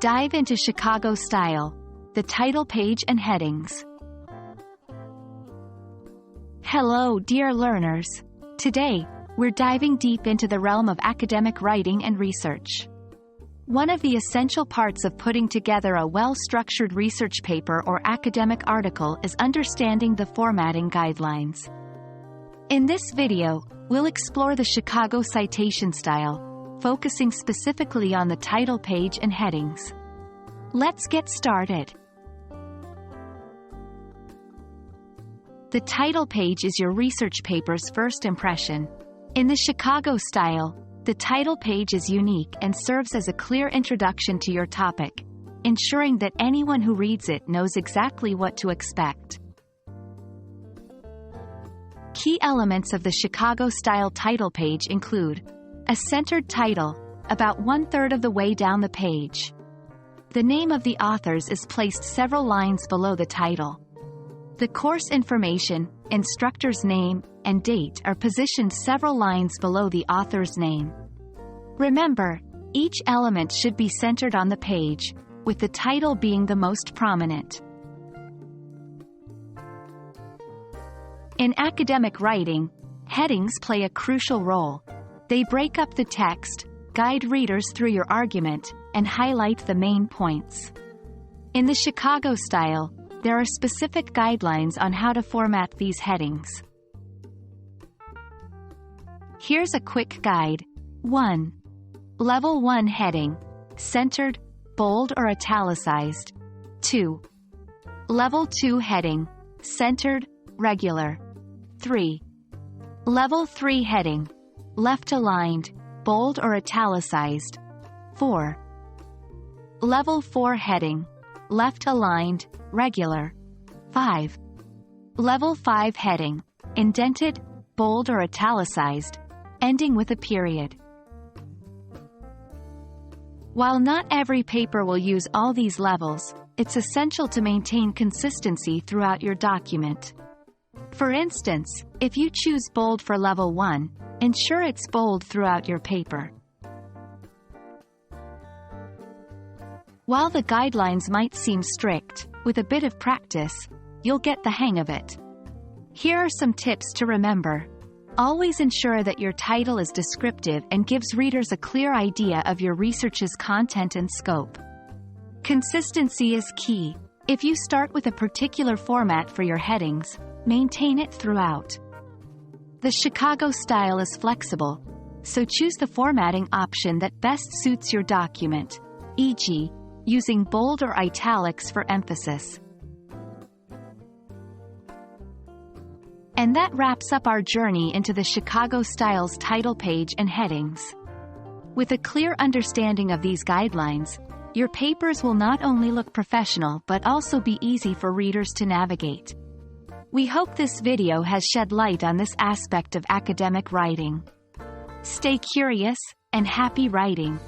Dive into Chicago Style, the title page and headings. Hello, dear learners. Today, we're diving deep into the realm of academic writing and research. One of the essential parts of putting together a well-structured research paper or academic article is understanding the formatting guidelines. In this video, we'll explore the Chicago Citation Style, focusing specifically on the title page and headings. Let's get started. The title page is your research paper's first impression. In the Chicago Style, the title page is unique and serves as a clear introduction to your topic, ensuring that anyone who reads it knows exactly what to expect. Key elements of the Chicago Style title page include a centered title, about 1/3 of the way down the page. The name of the authors is placed several lines below the title. The course information, instructor's name, and date are positioned several lines below the author's name. Remember, each element should be centered on the page, with the title being the most prominent. In academic writing, headings play a crucial role. They break up the text, guide readers through your argument, and highlight the main points. In the Chicago Style, there are specific guidelines on how to format these headings. Here's a quick guide. 1. Level 1 heading, centered, bold or italicized. 2. Level 2 heading, centered, regular. 3. Level 3 heading, left-aligned, bold or italicized. 4. Level 4 heading, left-aligned, regular. 5. Level 5 heading, indented, bold or italicized, ending with a period. While not every paper will use all these levels, it's essential to maintain consistency throughout your document. For instance, if you choose bold for level 1, ensure it's bold throughout your paper. While the guidelines might seem strict, with a bit of practice, you'll get the hang of it. Here are some tips to remember. Always ensure that your title is descriptive and gives readers a clear idea of your research's content and scope. Consistency is key. If you start with a particular format for your headings, maintain it throughout. The Chicago Style is flexible, so choose the formatting option that best suits your document, e.g., using bold or italics for emphasis. And that wraps up our journey into the Chicago Style's title page and headings. With a clear understanding of these guidelines, your papers will not only look professional but also be easy for readers to navigate. We hope this video has shed light on this aspect of academic writing. Stay curious, and happy writing!